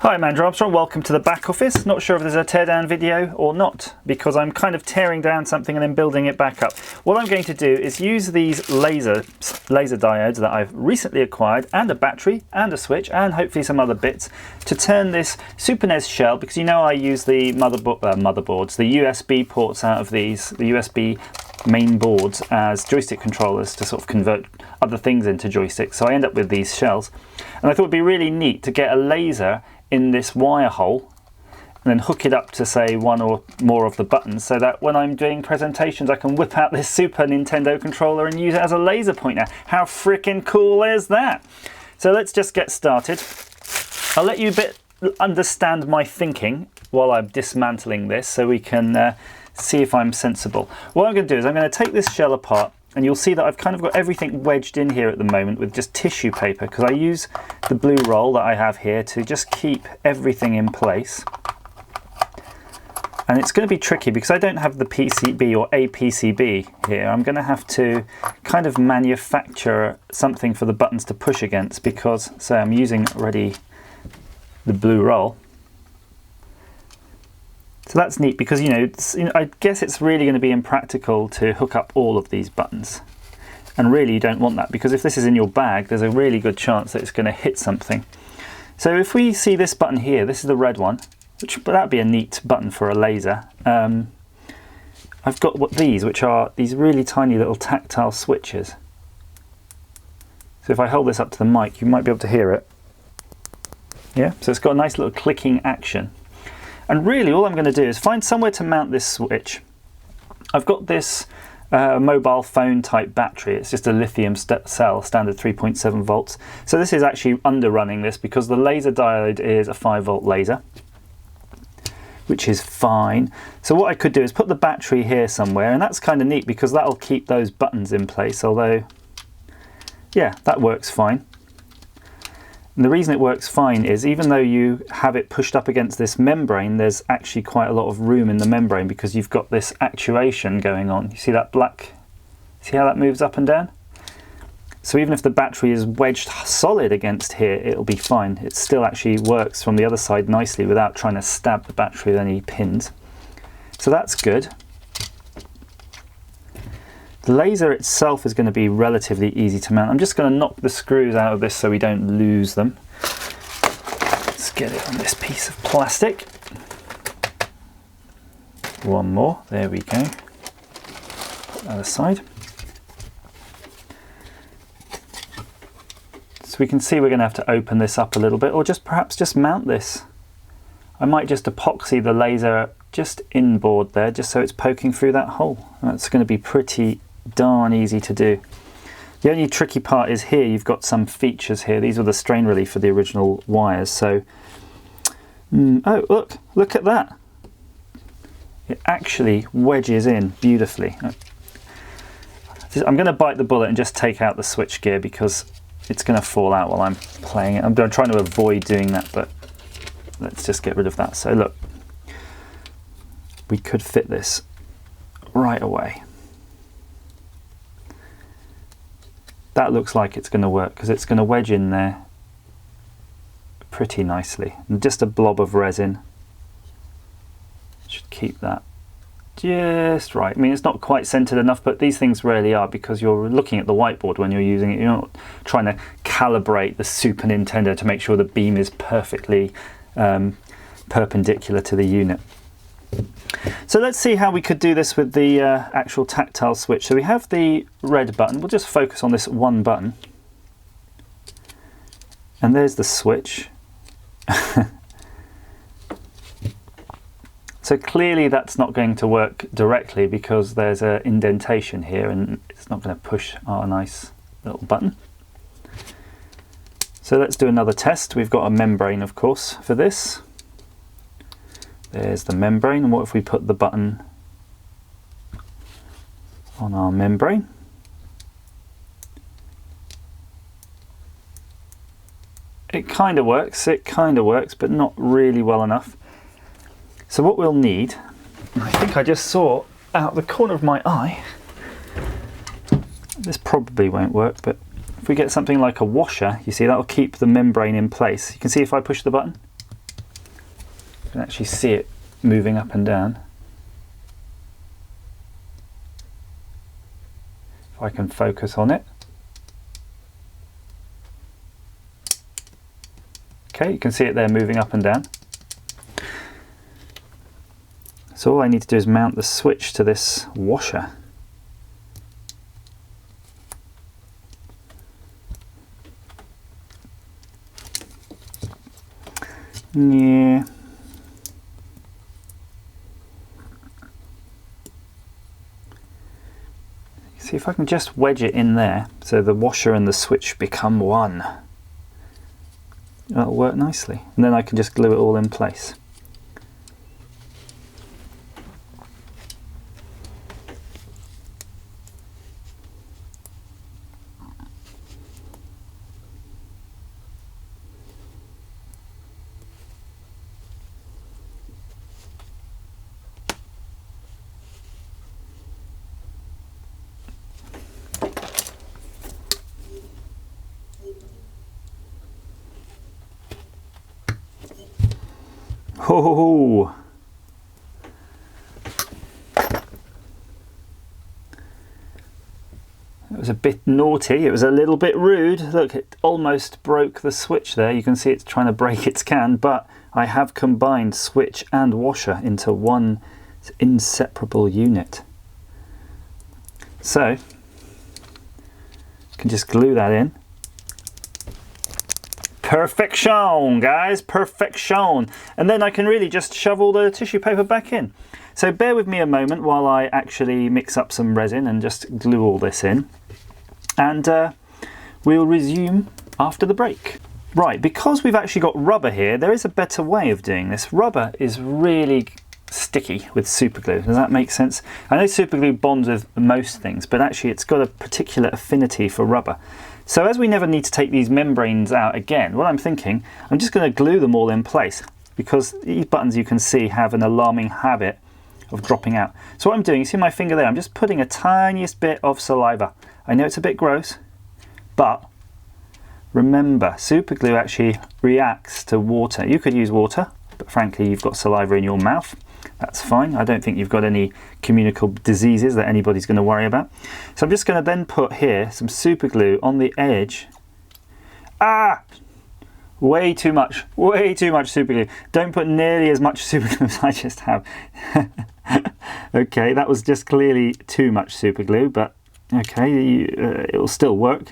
Hi, I'm Andrew Armstrong. Welcome to the back office. Not sure if there's a teardown video or not, because I'm kind of tearing down something and then building it back up. What I'm going to do is use these laser diodes that I've recently acquired, and a battery and a switch and hopefully some other bits to turn this Super NES shell, because you know I use the motherboards, the USB ports out of these, the USB main boards as joystick controllers to sort of convert other things into joysticks. So I end up with these shells, and I thought it'd be really neat to get a laser in this wire hole and then hook it up to, say, one or more of the buttons, so that when I'm doing presentations I can whip out this Super Nintendo controller and use it as a laser pointer. How freaking cool is that? So let's just get started. I'll let you understand my thinking while I'm dismantling this, so we can see if I'm sensible. What I'm going to do is I'm going to take this shell apart, and you'll see that I've kind of got everything wedged in here at the moment with just tissue paper, because I use the blue roll that I have here to just keep everything in place. And it's going to be tricky because I don't have the PCB or a PCB here. I'm going to have to kind of manufacture something for the buttons to push against, because, say, I'm using already the blue roll. So that's neat, because I guess it's really going to be impractical to hook up all of these buttons, and really you don't want that, because if this is in your bag there's a really good chance that it's going to hit something. So if we see this button here, this is the red one, that'd be a neat button for a laser. I've got which are these really tiny little tactile switches. So if I hold this up to the mic, you might be able to hear it. Yeah, so it's got a nice little clicking action. And really all I'm going to do is find somewhere to mount this switch. I've got this mobile phone type battery. It's just a lithium cell, standard 3.7 volts. So this is actually underrunning this, because the laser diode is a 5-volt laser, which is fine. So what I could do is put the battery here somewhere, and that's kind of neat because that'll keep those buttons in place, although, yeah, that works fine. And the reason it works fine is, even though you have it pushed up against this membrane, there's actually quite a lot of room in the membrane, because you've got this actuation going on. You see that black? See how that moves up and down? So even if the battery is wedged solid against here, it'll be fine. It still actually works from the other side nicely without trying to stab the battery with any pins. So that's good. The laser itself is going to be relatively easy to mount. I'm just going to knock the screws out of this so we don't lose them. Let's get it on this piece of plastic. One more, there we go. Put that aside. So we can see we're going to have to open this up a little bit, or perhaps just mount this. I might just epoxy the laser just inboard there, just so it's poking through that hole. That's going to be pretty darn easy to do. The only tricky part is here you've got some features here. These were the strain relief for the original wires. So oh, look at that. It actually wedges in beautifully. I'm going to bite the bullet and just take out the switch gear, because it's going to fall out while I'm playing it. I'm trying to avoid doing that, but let's just get rid of that. So look, we could fit this right away. That looks like it's going to work, because it's going to wedge in there pretty nicely. And just a blob of resin should keep that just right. I mean, it's not quite centered enough, but these things rarely are, because you're looking at the whiteboard when you're using it. You're not trying to calibrate the Super Nintendo to make sure the beam is perfectly perpendicular to the unit. So let's see how we could do this with the actual tactile switch. So we have the red button. We'll just focus on this one button. And there's the switch. So clearly that's not going to work directly, because there's an indentation here and it's not going to push our nice little button. So let's do another test. We've got a membrane, of course, for this. There's the membrane, and what if we put the button on our membrane? It kind of works, but not really well enough. So what we'll need, I think I just saw out the corner of my eye, this probably won't work, but if we get something like a washer, you see that'll keep the membrane in place. You can see if I push the button, You can actually see it moving up and down. If I can focus on it. Okay, you can see it there moving up and down. So all I need to do is mount the switch to this washer. Yeah. See if I can just wedge it in there so the washer and the switch become one. That'll work nicely. And then I can just glue it all in place. Oh, it was a bit naughty, it was a little bit rude. Look, it almost broke the switch there. You can see it's trying to break its can, but I have combined switch and washer into one inseparable unit. So, I can just glue that in. Perfection, guys, perfection. And then I can really just shove all the tissue paper back in. So bear with me a moment while I actually mix up some resin and just glue all this in. And we'll resume after the break. Right, because we've actually got rubber here, there is a better way of doing this. Rubber is really sticky with super glue. Does that make sense? I know super glue bonds with most things, but actually it's got a particular affinity for rubber. So as we never need to take these membranes out again, what I'm thinking, I'm just going to glue them all in place, because these buttons, you can see, have an alarming habit of dropping out. So what I'm doing, you see my finger there, I'm just putting a tiniest bit of saliva. I know it's a bit gross, but remember, super glue actually reacts to water. You could use water, but frankly you've got saliva in your mouth. That's fine. I don't think you've got any communicable diseases that anybody's going to worry about. So I'm just going to then put here some super glue on the edge. Ah! Way too much super glue. Don't put nearly as much super glue as I just have. Okay, that was just clearly too much super glue, but okay, it'll still work.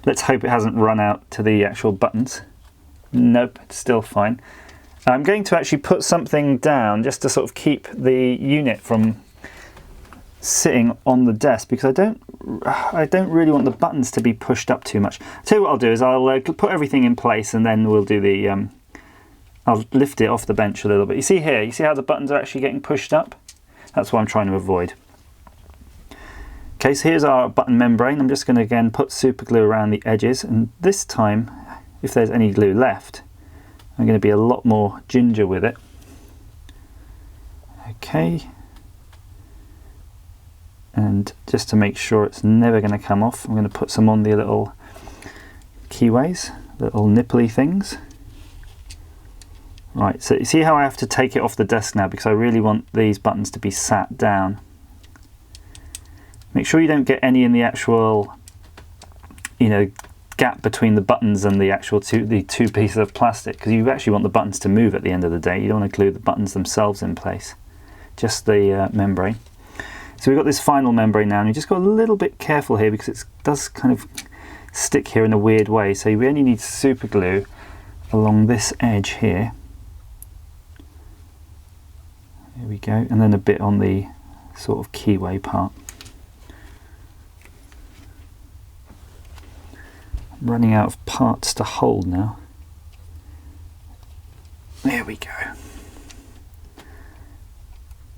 Let's hope it hasn't run out to the actual buttons. Nope, it's still fine. I'm going to actually put something down just to sort of keep the unit from sitting on the desk, because I don't really want the buttons to be pushed up too much. I'll tell you what I'll do is I'll put everything in place, and then we'll do the I'll lift it off the bench a little bit. You see here, you see how the buttons are actually getting pushed up? That's what I'm trying to avoid. Okay, so here's our button membrane. I'm just going to again put super glue around the edges, and this time, if there's any glue left, I'm going to be a lot more ginger with it. Okay. And just to make sure it's never going to come off, I'm going to put some on the little keyways, little nipply things. Right, so you see how I have to take it off the desk now, because I really want these buttons to be sat down. Make sure you don't get any in the actual, gap between the buttons and the actual two pieces of plastic, because you actually want the buttons to move at the end of the day. You don't want to glue the buttons themselves in place, just the membrane. So we've got this final membrane now, and you just got a little bit careful here, because it does kind of stick here in a weird way. So we only need super glue along this edge here. There we go, and then a bit on the sort of keyway part. I'm running out of parts to hold now. There we go.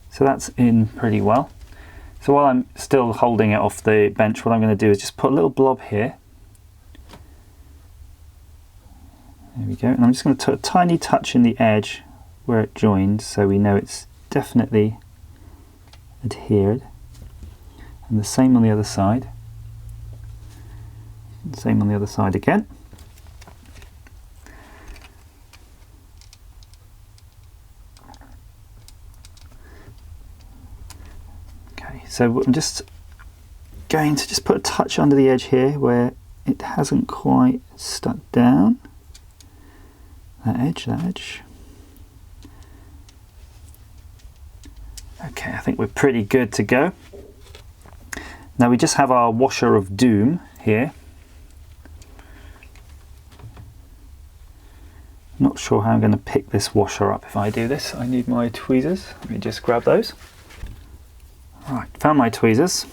So that's in pretty well. So while I'm still holding it off the bench, what I'm going to do is just put a little blob here. There we go. And I'm just going to put a tiny touch in the edge where it joins, so we know it's definitely adhered. And the same on the other side. Same on the other side again. So I'm just going to just put a touch under the edge here where it hasn't quite stuck down. That edge. Okay, I think we're pretty good to go. Now we just have our washer of doom here. Not sure how I'm going to pick this washer up if I do this. I need my tweezers. Let me just grab those. Right, found my tweezers.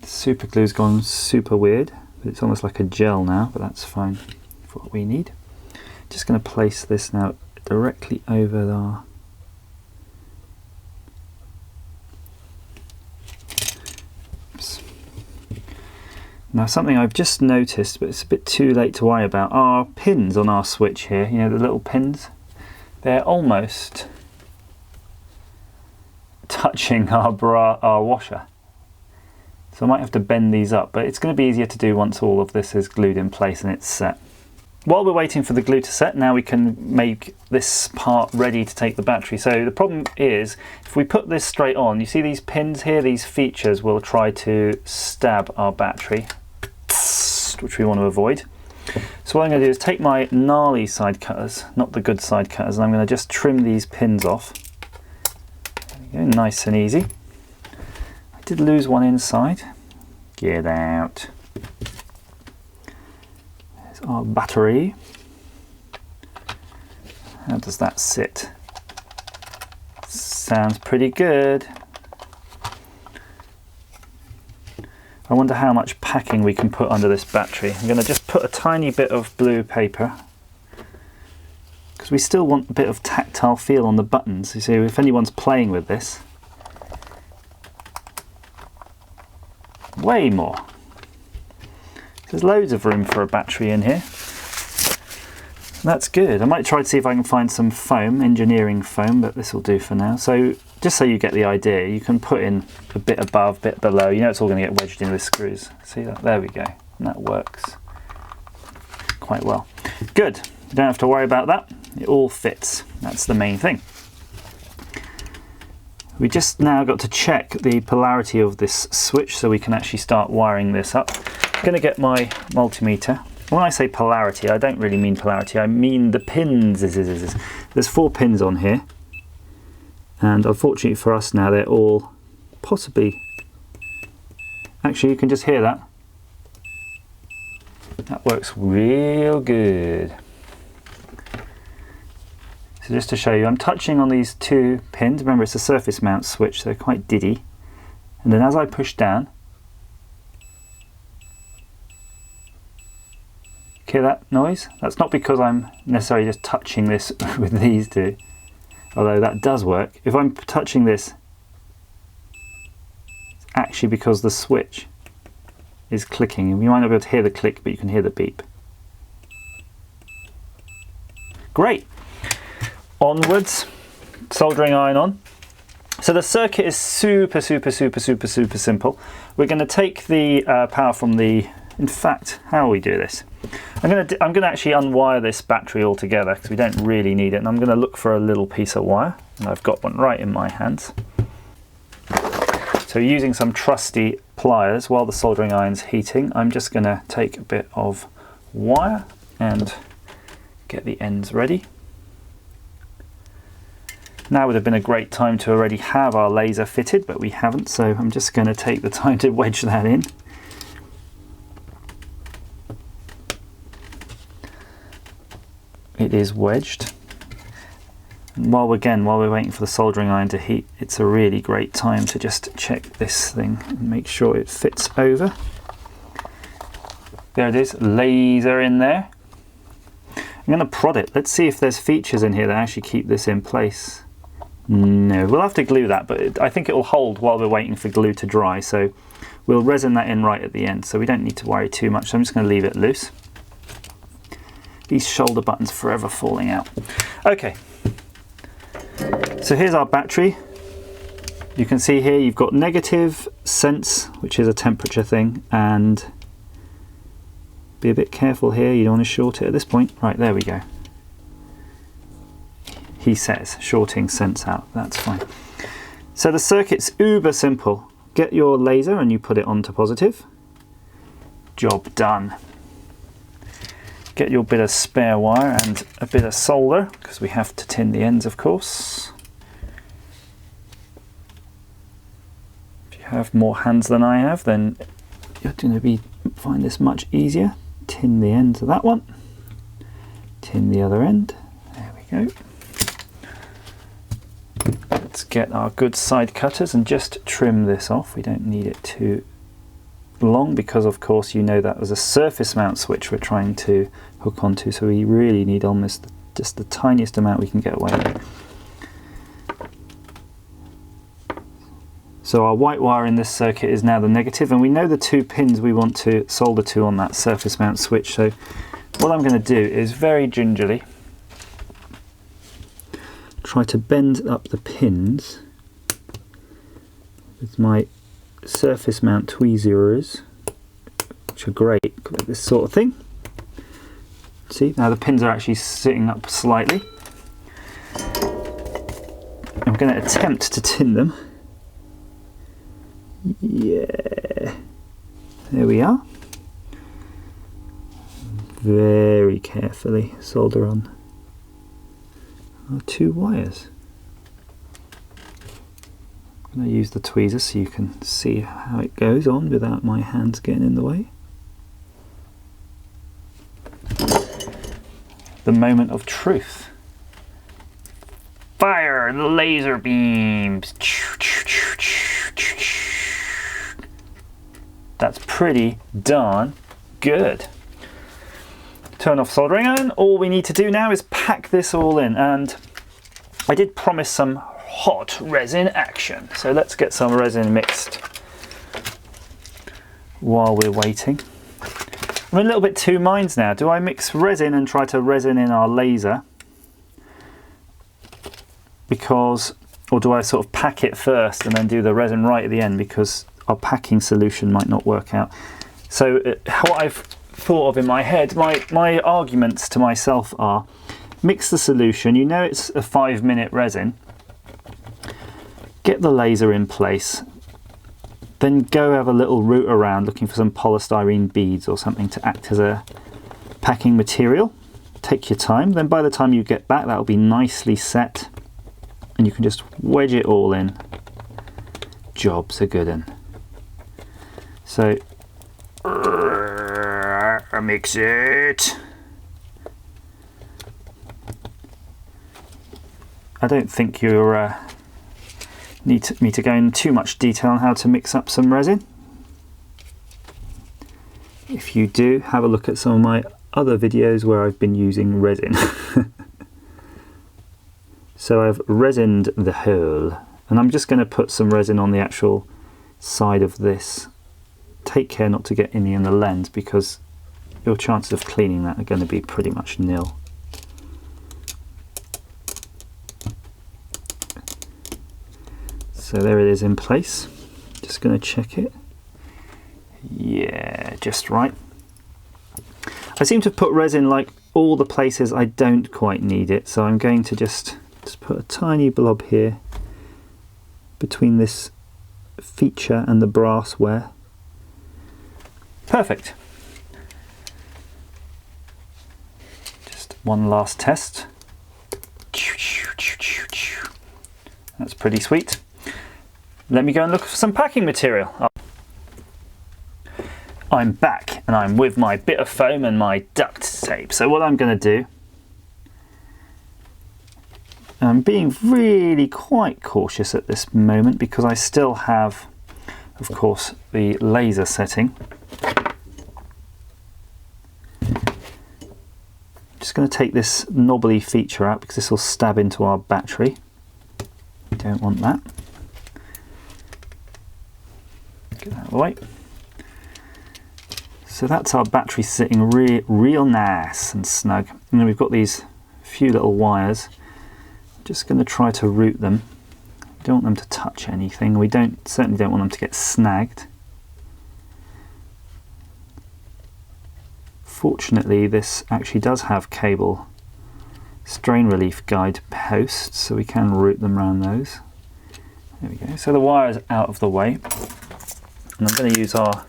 Super glue's gone super weird, but it's almost like a gel now, but that's fine for what we need. Just going to place this now directly over our Now something I've just noticed, but it's a bit too late to worry about, are pins on our switch here. You know, the little pins? They're almost touching our washer. So I might have to bend these up, but it's going to be easier to do once all of this is glued in place and it's set. While we're waiting for the glue to set, now we can make this part ready to take the battery. So the problem is, if we put this straight on, you see these pins here, these features will try to stab our battery, which we want to avoid. So what I'm going to do is take my gnarly side cutters, not the good side cutters, and I'm going to just trim these pins off. There we go, nice and easy. I did lose one inside. Get out. Our battery. How does that sit? Sounds pretty good. I wonder how much packing we can put under this battery. I'm going to just put a tiny bit of blue paper because we still want a bit of tactile feel on the buttons. You see, if anyone's playing with this, way more. There's loads of room for a battery in here. That's good. I might try to see if I can find some foam, engineering foam, but this will do for now. So just so you get the idea, you can put in a bit above, a bit below. You know it's all going to get wedged in with screws. See that? There we go. And that works quite well. Good. You don't have to worry about that. It all fits. That's the main thing. We just now got to check the polarity of this switch so we can actually start wiring this up. I'm going to get my multimeter. When I say polarity, I don't really mean polarity, I mean the pins. There's 4 pins on here, and unfortunately for us now they're all possibly... Actually, you can just hear that. That works real good. So just to show you, I'm touching on these 2 pins. Remember, it's a surface mount switch, so they're quite diddy. And then as I push down, hear that noise? That's not because I'm necessarily just touching this with these 2, although that does work. If I'm touching this, it's actually because the switch is clicking. You might not be able to hear the click, but you can hear the beep. Great. Onwards, soldering iron on. So the circuit is super simple. We're going to take the power from the... In fact, how will we do this? I'm going to actually unwire this battery altogether because we don't really need it, and I'm going to look for a little piece of wire, and I've got one right in my hands. So using some trusty pliers while the soldering iron's heating, I'm just going to take a bit of wire and get the ends ready. Now would have been a great time to already have our laser fitted, but we haven't, so I'm just going to take the time to wedge that in. It is wedged. And while we're waiting for the soldering iron to heat, it's a really great time to just check this thing and make sure it fits over. There it is, laser in there. I'm going to prod it. Let's see if there's features in here that actually keep this in place. No, we'll have to glue that, but I think it will hold while we're waiting for glue to dry, so we'll resin that in right at the end, so we don't need to worry too much. So I'm just going to leave it loose. These shoulder buttons forever falling out. Okay, so here's our battery. You can see here you've got negative sense, which is a temperature thing, and be a bit careful here, you don't want to short it at this point. Right, there we go. He says, shorting sense out, that's fine. So the circuit's uber simple. Get your laser and you put it onto positive. Job done. Get your bit of spare wire and a bit of solder, because we have to tin the ends, of course. If you have more hands than I have, then you're going to find this much easier. Tin the ends of that one. Tin the other end. There we go. Let's get our good side cutters and just trim this off. We don't need it too long because, of course, you know that was a surface mount switch we're trying to hook onto, so we really need almost just the tiniest amount we can get away with. So our white wire in this circuit is now the negative, and we know the 2 pins we want to solder to on that surface mount switch. So what I'm going to do is very gingerly try to bend up the pins with my surface mount tweezers, which are great at this sort of thing. See, now the pins are actually sitting up slightly. I'm going to attempt to tin them. Yeah, there we are. Very carefully solder on our 2 wires. I'm going to use the tweezers so you can see how it goes on without my hands getting in the way. The moment of truth. Fire the laser beams. That's pretty darn good. Turn off soldering, and all we need to do now is pack this all in. And I did promise some hot resin action, so let's get some resin mixed while we're waiting. I'm in a little bit 2 minds now. Do I mix resin and try to resin in our laser, or do I sort of pack it first and then do the resin right at the end, because our packing solution might not work out. So what I've thought of in my head, my arguments to myself are: mix the solution, you know it's a 5-minute resin, get the laser in place, then go have a little route around looking for some polystyrene beads or something to act as a packing material. Take your time, then by the time you get back that'll be nicely set and you can just wedge it all in. Job's a good one. So mix it. I don't think you need me to go in too much detail on how to mix up some resin. If you do, have a look at some of my other videos where I've been using resin. So I've resined the hole, and I'm just going to put some resin on the actual side of this. Take care not to get any in the lens, because your chances of cleaning that are going to be pretty much nil. So there it is in place. Just going to check it. Yeah, just right. I seem to put resin like all the places I don't quite need it, so I'm going to just put a tiny blob here between this feature and the brassware. Perfect. Just one last test. That's pretty sweet. Let me go and look for some packing material. I'm back and I'm with my bit of foam and my duct tape. So what I'm going to do, I'm being really quite cautious at this moment because I still have, of course, the laser setting. Just going to take this knobbly feature out because this will stab into our battery. We don't want that. Get that out of the way. So that's our battery sitting real nice and snug. And then we've got these few little wires. I'm just going to try to route them. Don't want them to touch anything. We certainly don't want them to get snagged. Fortunately, this actually does have cable strain relief guide posts, so we can route them around those. There we go. So the wire is out of the way. And I'm going to use our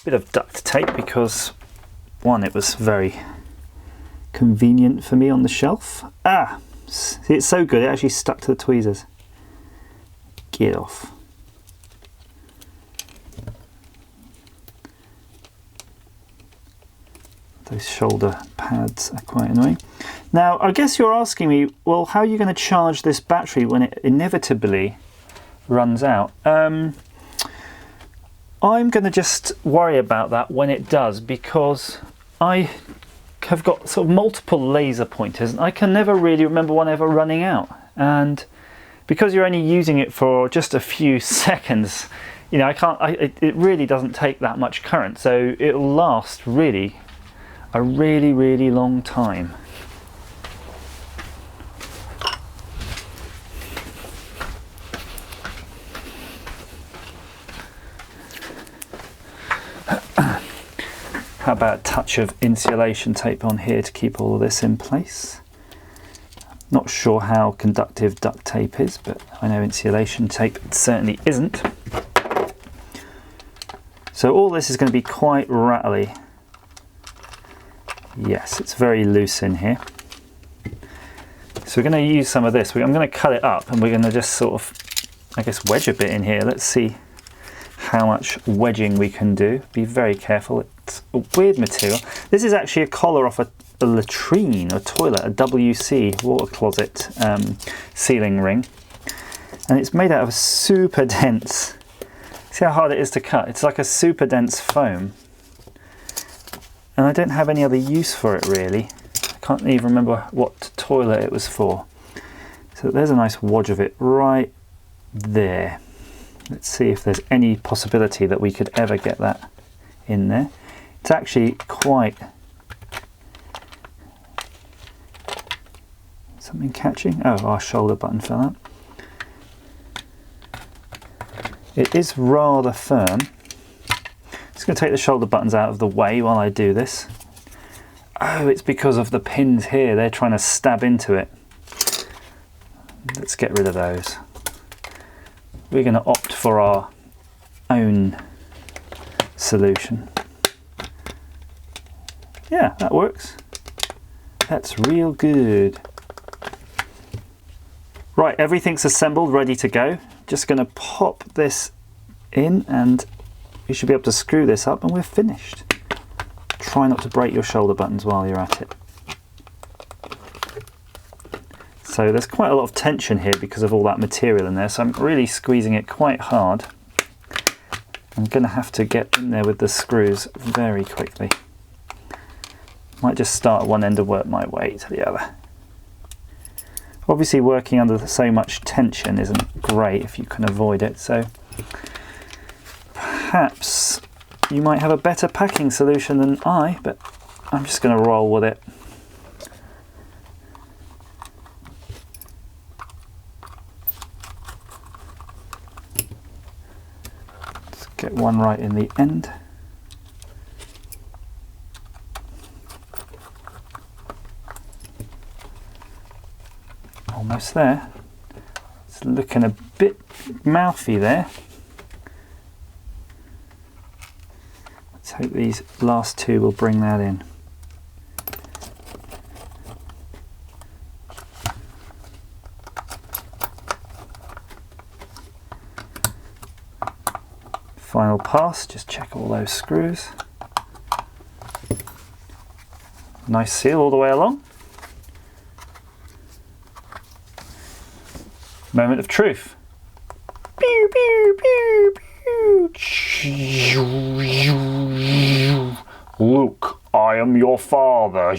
bit of duct tape because, one, it was very convenient for me on the shelf. Ah! See, it's so good, it actually stuck to the tweezers. Get off. Those shoulder pads are quite annoying. Now, I guess you're asking me, well, how are you going to charge this battery when it inevitably runs out? I'm going to just worry about that when it does, because I have got sort of multiple laser pointers and I can never really remember one ever running out. And because you're only using it for just a few seconds, you know, it really doesn't take that much current, so it'll last really a really long time. How about a touch of insulation tape on here to keep all of this in place? Not sure how conductive duct tape is, but I know insulation tape certainly isn't. So all this is going to be quite rattly. Yes, it's very loose in here. So we're going to use some of this. I'm going to cut it up and we're going to just sort of, I guess, wedge a bit in here. Let's see how much wedging we can do. Be very careful. It's a weird material. This is actually a collar off a latrine, a toilet, a WC, water closet sealing ring. And it's made out of a super dense, see how hard it is to cut? It's like a super dense foam. And I don't have any other use for it really. I can't even remember what toilet it was for. So there's a nice wodge of it right there. Let's see if there's any possibility that we could ever get that in there. It's actually quite... Something catching? Oh, our shoulder button fell out. It is rather firm. Just going to take the shoulder buttons out of the way while I do this. Oh, it's because of the pins here. They're trying to stab into it. Let's get rid of those. We're going to opt for our own solution. Yeah, that works. That's real good. Right, everything's assembled, ready to go. Just going to pop this in and you should be able to screw this up and we're finished. Try not to break your shoulder buttons while you're at it. So there's quite a lot of tension here because of all that material in there, so I'm really squeezing it quite hard. I'm going to have to get in there with the screws very quickly. Might just start at one end and work my way to the other. Obviously working under so much tension isn't great if you can avoid it, so perhaps you might have a better packing solution than I, but I'm just going to roll with it. Let's get one right in the end. Almost there. It's looking a bit mouthy there. Let's hope these last two will bring that in. Final pass, just check all those screws. Nice seal all the way along. Moment of truth. Pew, pew, pew, pew. Luke, I am your father.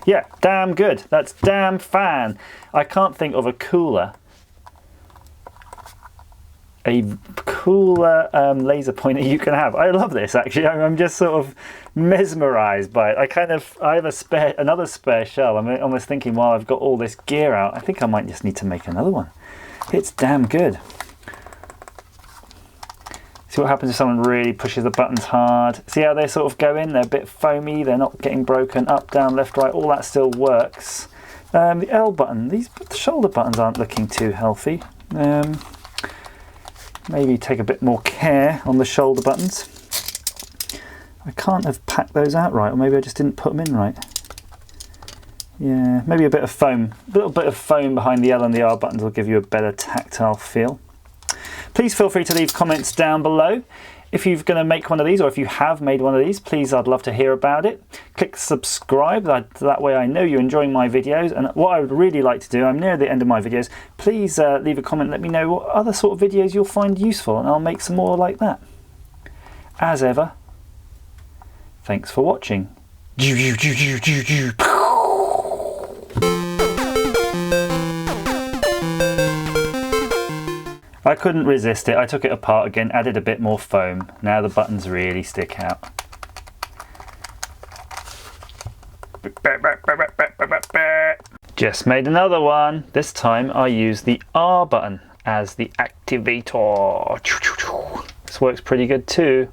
Yeah, damn good. That's damn fan. I can't think of a cooler laser pointer you can have. I love this actually. I'm just sort of mesmerized by it. I have another spare shell. I'm almost thinking while I've got all this gear out, I think I might just need to make another one. It's damn good. See what happens if someone really pushes the buttons hard. See how they sort of go in? They're a bit foamy, they're not getting broken. Up, down, left, right, all that still works. The L button, the shoulder buttons aren't looking too healthy. Maybe take a bit more care on the shoulder buttons. I can't have packed those out right, or maybe I just didn't put them in right. Yeah, maybe a bit of foam. A little bit of foam behind the L and the R buttons will give you a better tactile feel. Please feel free to leave comments down below. If you're going to make one of these, or if you have made one of these, please, I'd love to hear about it. Click subscribe, that way I know you're enjoying my videos. And what I would really like to do, I'm near the end of my videos, please leave a comment, let me know what other sort of videos you'll find useful, and I'll make some more like that. As ever, thanks for watching. I couldn't resist it. I took it apart again, added a bit more foam. Now the buttons really stick out. Just made another one. This time I use the R button as the activator. This works pretty good too.